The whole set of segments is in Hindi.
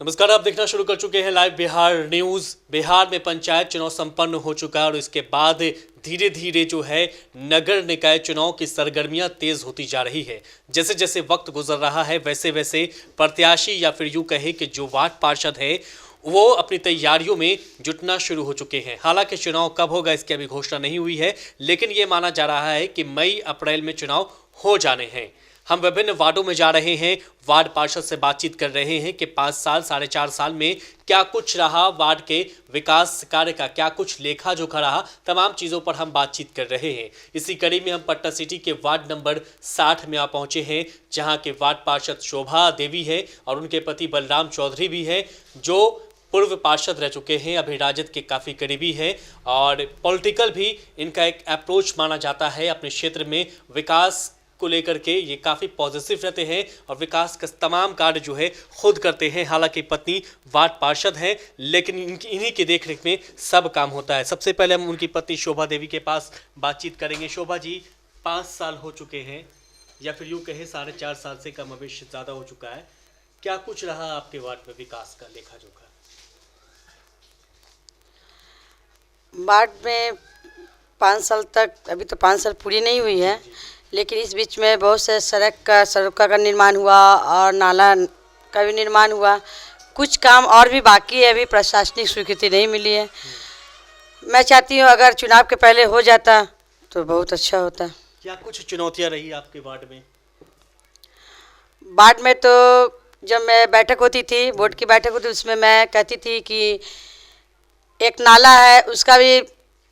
नमस्कार, आप देखना शुरू कर चुके हैं लाइव बिहार न्यूज। बिहार में पंचायत चुनाव संपन्न हो चुका है और इसके बाद धीरे धीरे जो है नगर निकाय चुनाव की सरगर्मियां तेज होती जा रही है। जैसे जैसे वक्त गुजर रहा है वैसे वैसे प्रत्याशी या फिर यूं कहे कि जो वार्ड पार्षद है वो अपनी तैयारियों में जुटना शुरू हो चुके हैं। हालांकि चुनाव कब होगा इसकी अभी घोषणा नहीं हुई है, लेकिन ये माना जा रहा है कि मई अप्रैल में चुनाव हो जाने हैं। हम विभिन्न वार्डों में जा रहे हैं, वार्ड पार्षद से बातचीत कर रहे हैं कि 5 साल 4.5 साल में क्या कुछ रहा, वार्ड के विकास कार्य का क्या कुछ लेखा जोखा रहा, तमाम चीज़ों पर हम बातचीत कर रहे हैं। इसी कड़ी में हम पटना सिटी के वार्ड नंबर 60 में आ पहुंचे हैं, जहां के वार्ड पार्षद शोभा देवी है और उनके पति बलराम चौधरी भी है, जो पूर्व पार्षद रह चुके हैं, अभी राजद के काफ़ी करीबी है और पॉलिटिकल भी इनका एक अप्रोच माना जाता है। अपने क्षेत्र में विकास को लेकर के ये काफ़ी पॉजिटिव रहते हैं और विकास का तमाम कार्य जो है खुद करते हैं। हालांकि पत्नी वार्ड पार्षद हैं, लेकिन इन्हीं के देखरेख में सब काम होता है। सबसे पहले हम उनकी पत्नी शोभा देवी के पास बातचीत करेंगे। शोभा जी, 5 साल हो चुके हैं या फिर यूँ कहें 4.5 साल से कम अभी ज़्यादा हो चुका है, क्या कुछ रहा आपके वार्ड में विकास का लेखा जोखा? वार्ड में 5 साल तक, अभी तो 5 साल पूरी नहीं हुई है, लेकिन इस बीच में बहुत से सड़क का निर्माण हुआ और नाला का भी निर्माण हुआ। कुछ काम और भी बाकी है, अभी प्रशासनिक स्वीकृति नहीं मिली है। मैं चाहती हूँ अगर चुनाव के पहले हो जाता तो बहुत अच्छा होता। क्या कुछ चुनौतियाँ रही आपके वार्ड में? वार्ड में तो जब मैं बैठक होती थी, बोर्ड की बैठक होती, उसमें मैं कहती थी कि एक नाला है उसका भी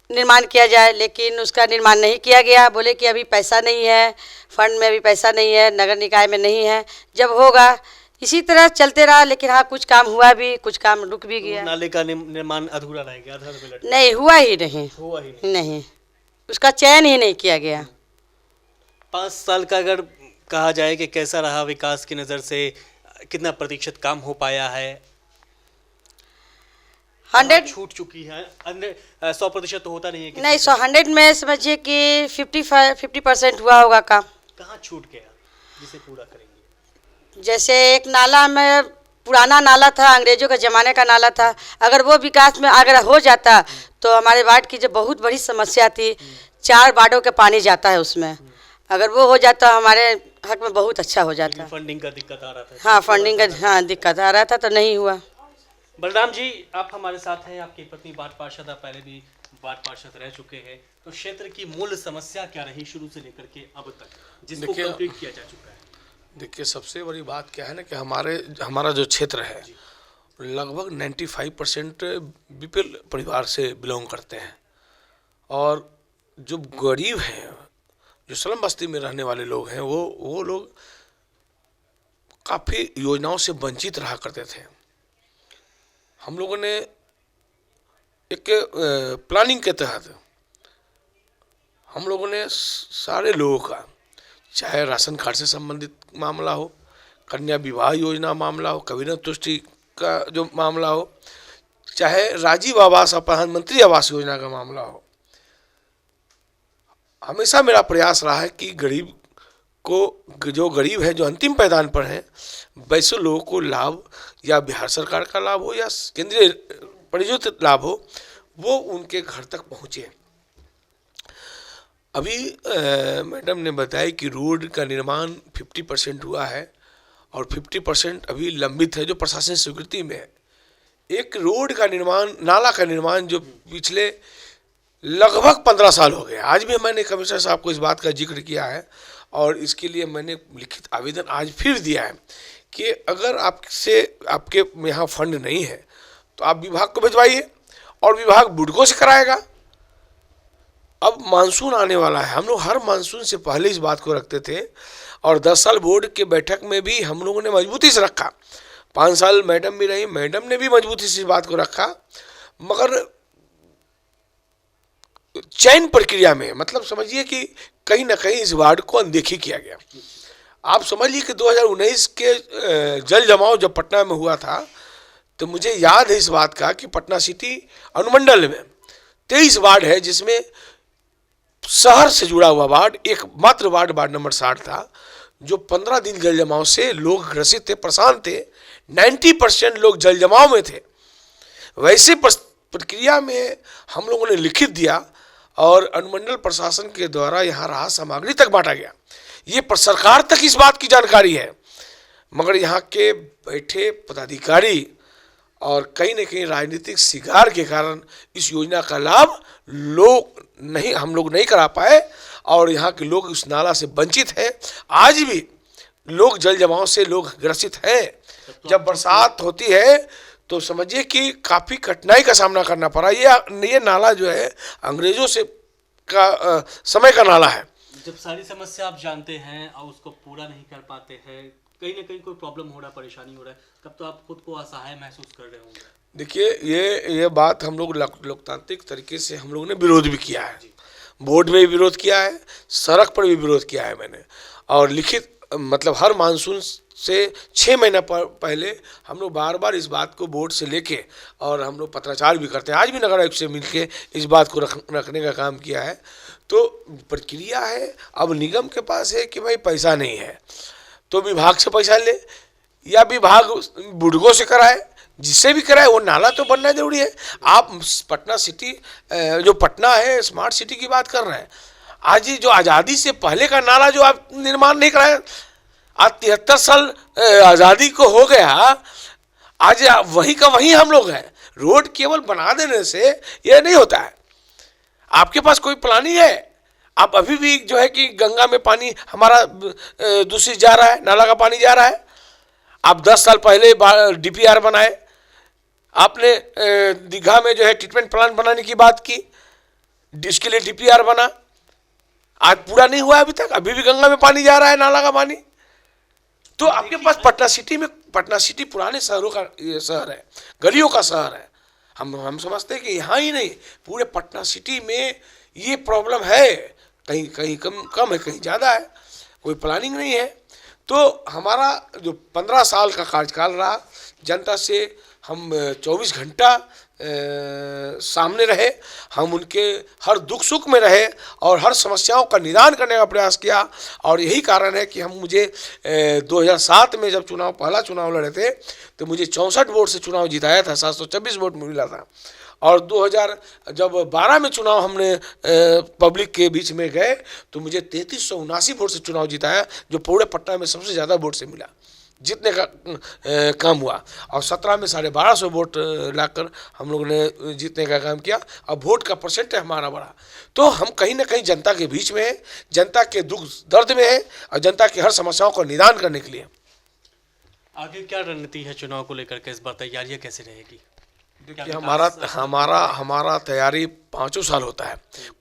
निर्माण किया जाए, लेकिन उसका निर्माण नहीं किया गया। बोले कि अभी पैसा नहीं है, फंड में अभी पैसा नहीं है, नगर निकाय में नहीं है, जब होगा। इसी तरह चलते रहा, लेकिन हाँ कुछ काम हुआ भी, कुछ काम रुक भी गया। नाले का निर्माण अधूरा रह गया, नहीं हुआ ही नहीं, उसका चयन ही नहीं किया गया। 5 साल का अगर कहा जाए कि कैसा रहा विकास की नज़र से, कितना प्रतिशत काम हो पाया है? 100 छूट चुकी है, 100% तो होता नहीं है। नहीं, 100 में समझिए कि 50% हुआ होगा काम। कहाँ छूट गया जिसे पूरा करेंगे? जैसे एक नाला में, पुराना नाला था, अंग्रेजों के ज़माने का नाला था, अगर वो विकास में अगर हो जाता तो हमारे वार्ड की जो बहुत बड़ी समस्या थी, 4 वार्डों के पानी जाता है उसमें, अगर वो हो जाता हमारे हक में बहुत अच्छा हो जाता। फंडिंग का दिक्कत आ रहा था। हाँ, फंडिंग का दिक्कत आ रहा था, तो नहीं हुआ। बलराम जी, आप हमारे साथ हैं, आपकी पत्नी वार्ड पार्षद, आप पहले भी वार्ड पार्षद रह चुके हैं, तो क्षेत्र की मूल समस्या क्या रही शुरू से लेकर के अब तक, जिसको कंप्लीट किया जा चुका है? देखिए, सबसे बड़ी बात क्या है ना कि हमारा जो क्षेत्र है लगभग 95% बीपीएल परिवार से बिलोंग करते हैं, और जो गरीब हैं, जो स्लम बस्ती में रहने वाले लोग हैं, वो लोग काफ़ी योजनाओं से वंचित रहा करते थे। हम लोगों ने एक प्लानिंग के तहत हम लोगों ने सारे लोगों का, चाहे राशन कार्ड से संबंधित मामला हो, कन्या विवाह योजना मामला हो, कबीना तुष्टि का जो मामला हो, चाहे राजीव आवास और प्रधानमंत्री आवास योजना का मामला हो, हमेशा मेरा प्रयास रहा है कि गरीब को, जो गरीब है, जो अंतिम पैदान पर हैं, वैसे लोगों को लाभ, या बिहार सरकार का लाभ हो या केंद्रीय प्रायोजित लाभ हो, वो उनके घर तक पहुँचे। अभी मैडम ने बताया कि रोड का निर्माण 50% हुआ है और 50% अभी लंबित है, जो प्रशासन स्वीकृति में है। एक रोड का निर्माण, नाला का निर्माण जो पिछले लगभग 15 साल हो गए। आज भी मैंने कमिश्नर साहब को इस बात का जिक्र किया है और इसके लिए मैंने लिखित आवेदन आज फिर दिया है कि अगर आपके यहाँ फंड नहीं है तो आप विभाग को भिजवाइए और विभाग बुडको से कराएगा। अब मानसून आने वाला है, हम लोग हर मानसून से पहले इस बात को रखते थे और 10 साल बोर्ड के बैठक में भी हम लोगों ने मजबूती से रखा। 5 साल मैडम भी रही, मैडम ने भी मजबूती से इस बात को रखा, मगर चयन प्रक्रिया में, मतलब समझिए कि कहीं ना कहीं इस वार्ड को अनदेखी किया गया। आप समझिए कि 2019 के जल जमाव जब पटना में हुआ था, तो मुझे याद है इस बात का कि पटना सिटी अनुमंडल में 23 वार्ड है, जिसमें शहर से जुड़ा हुआ वार्ड एकमात्र वार्ड नंबर 60 था, जो 15 दिन जल जमाव से लोग ग्रसित थे, परेशान थे, 90% लोग जल जमाव में थे। वैसे प्रक्रिया में हम लोगों ने लिखित दिया और अनुमंडल प्रशासन के द्वारा यहाँ राहत सामग्री तक बांटा गया। ये सरकार तक इस बात की जानकारी है, मगर यहाँ के बैठे पदाधिकारी और कहीं न कहीं राजनीतिक शिकार के कारण इस योजना का लाभ हम लोग नहीं करा पाए और यहाँ के लोग उस नाला से वंचित हैं। आज भी लोग जल जमाव से लोग ग्रसित हैं। जब बरसात होती है तो समझिए कि काफ़ी कठिनाई का सामना करना पड़ा। ये नाला जो है अंग्रेजों से समय का नाला है। जब सारी समस्या आप जानते हैं और उसको पूरा नहीं कर पाते हैं, कहीं ना कहीं कोई प्रॉब्लम हो रहा है, परेशानी हो रहा है, तब तो आप खुद को असहाय महसूस कर रहे होंगे। देखिए, ये बात हम लोग लोकतांत्रिक तरीके से हम लोगों ने विरोध भी किया है, बोर्ड में भी विरोध किया है, सड़क पर भी विरोध किया है मैंने, और लिखित मतलब हर मानसून से 6 महीना पहले हम लोग बार बार इस बात को बोर्ड से लेके और हम लोग पत्राचार भी करते हैं। आज भी नगर आयुक्त से मिलके इस बात को रखने का काम किया है। तो प्रक्रिया है, अब निगम के पास है कि भाई पैसा नहीं है तो विभाग से पैसा ले या विभाग बुजुर्गों से कराए, जिससे भी कराए वो नाला तो बनना जरूरी है। आप पटना सिटी जो पटना है स्मार्ट सिटी की बात कर रहे हैं, आज जो आज़ादी से पहले का नाला जो आप निर्माण नहीं कराए, आज 73 साल आज़ादी को हो गया, आज वही का वही हम लोग हैं। रोड केवल बना देने से यह नहीं होता है, आपके पास कोई प्लानिंग है। आप अभी भी जो है कि गंगा में पानी हमारा दूषित जा रहा है, नाला का पानी जा रहा है। आप 10 साल पहले DPR बनाए, आपने दीघा में जो है ट्रीटमेंट प्लांट बनाने की बात की, इसके लिए DPR बना, आज पूरा नहीं हुआ अभी तक, अभी भी गंगा में पानी जा रहा है, नाला का पानी। तो आपके पास पटना सिटी पुराने शहरों का शहर है, गलियों का शहर है। हम समझते हैं कि यहाँ ही नहीं, पूरे पटना सिटी में ये प्रॉब्लम है, कहीं कहीं कम है, कहीं ज़्यादा है, कोई प्लानिंग नहीं है। तो हमारा जो 15 साल का कार्यकाल रहा, जनता से हम 24 घंटा सामने रहे, हम उनके हर दुख सुख में रहे और हर समस्याओं का निदान करने का प्रयास किया। और यही कारण है कि मुझे 2007 में जब पहला चुनाव लड़े थे तो मुझे 64 वोट से चुनाव जिताया था, 726 वोट मिला था। और 2012 में चुनाव हमने पब्लिक के बीच में गए तो मुझे 3379 वोट से चुनाव जिताया, जो पूरे पटना में सबसे ज़्यादा वोट से मिला, जीतने का काम हुआ। और 17 में 1250 वोट लाकर हम लोगों ने जीतने का काम किया। अब वोट का परसेंट हमारा बढ़ा। तो हम कहीं ना कहीं जनता के बीच में हैं, जनता के दुख दर्द में है और जनता की हर समस्याओं का निदान करने के लिए। आगे क्या रणनीति है चुनाव को लेकर के, इस बार तैयारियां कैसे रहेगी? देखिए, हमारा तैयारी 5 साल होता है,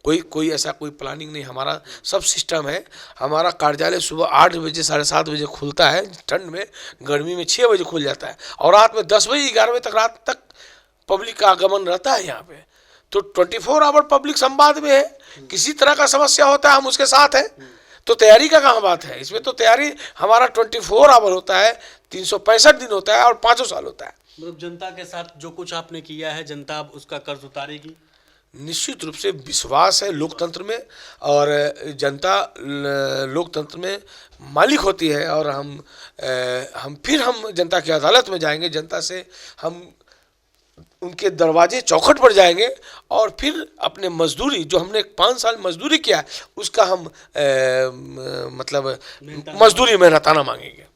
कोई ऐसा कोई प्लानिंग नहीं, हमारा सब सिस्टम है। हमारा कार्यालय सुबह 8 बजे 7:30 बजे खुलता है ठंड में, गर्मी में 6 बजे खुल जाता है और रात में 10 बजे 11 बजे तक रात तक पब्लिक का आगमन रहता है यहाँ पे। तो 24 आवर पब्लिक संवाद में है, किसी तरह का समस्या होता है हम उसके साथ हैं। तो तैयारी का कहाँ बात है इसमें? तो तैयारी हमारा 24 आवर होता है, 365 दिन होता है और 5 साल होता है। मतलब जनता के साथ जो कुछ आपने किया है, जनता अब उसका कर्ज उतारेगी? निश्चित रूप से विश्वास है लोकतंत्र में, और जनता लोकतंत्र में मालिक होती है। और हम जनता की अदालत में जाएंगे, जनता से हम उनके दरवाजे चौखट पर जाएंगे और फिर अपने मजदूरी जो हमने 5 साल मजदूरी किया उसका हम मतलब मजदूरी मेहनताना मांगेंगे।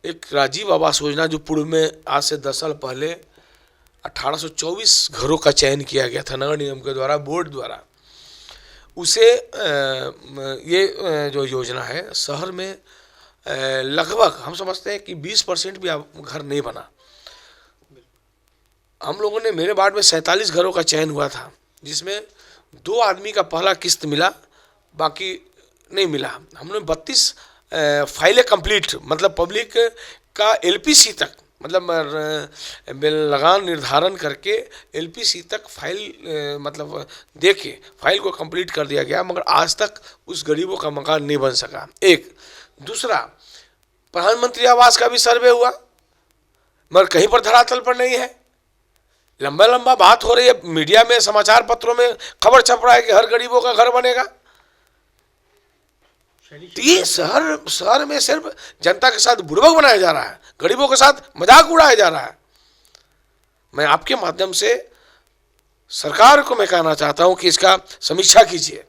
एक राजीव आवास योजना जो पूर्व में आज से 10 साल पहले 1824 घरों का चयन किया गया था नगर निगम के द्वारा, बोर्ड द्वारा, उसे ये जो योजना है शहर में लगभग हम समझते हैं कि 20% भी घर नहीं बना। हम लोगों ने, मेरे वार्ड में 47 घरों का चयन हुआ था, जिसमें 2 आदमी का पहला किस्त मिला, बाकी नहीं मिला। हमने 32 फाइलें कंप्लीट, मतलब पब्लिक का LPC तक, मतलब लगान निर्धारण करके LPC तक फाइल मतलब देके फाइल को कंप्लीट कर दिया गया, मगर आज तक उस गरीबों का मकान नहीं बन सका। एक दूसरा, प्रधानमंत्री आवास का भी सर्वे हुआ मगर कहीं पर धरातल पर नहीं है। लंबा बात हो रही है, मीडिया में, समाचार पत्रों में खबर छप रहा है कि हर गरीबों का घर बनेगा। तो ये शहर में सिर्फ जनता के साथ बुड़बक बनाया जा रहा है, गरीबों के साथ मजाक उड़ाया जा रहा है। मैं आपके माध्यम से सरकार को मैं कहना चाहता हूं कि इसका समीक्षा कीजिए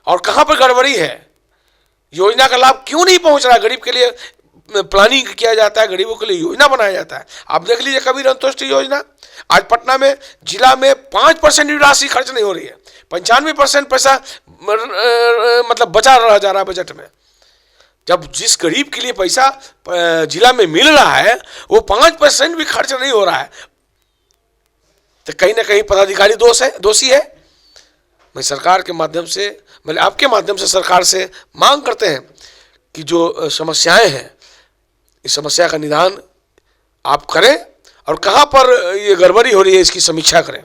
और कहां पर गड़बड़ी है, योजना का लाभ क्यों नहीं पहुंच रहा है। गरीब के लिए प्लानिंग किया जाता है, गरीबों के लिए योजना बनाया जाता है। आप देख लीजिए कबीर अंत्योदय योजना, आज पटना में जिला में 5% भी राशि खर्च नहीं हो रही है, 95% पैसा मतलब बचा रहा जा रहा है बजट में। जब जिस गरीब के लिए पैसा जिला में मिल रहा है वो 5% भी खर्च नहीं हो रहा है, तो कहीं ना कहीं पदाधिकारी दोषी है। मैं सरकार के माध्यम से, मतलब आपके माध्यम से सरकार से मांग करते हैं कि जो समस्याएं हैं इस समस्या का निदान आप करें और कहां पर ये गड़बड़ी हो रही है इसकी समीक्षा करें।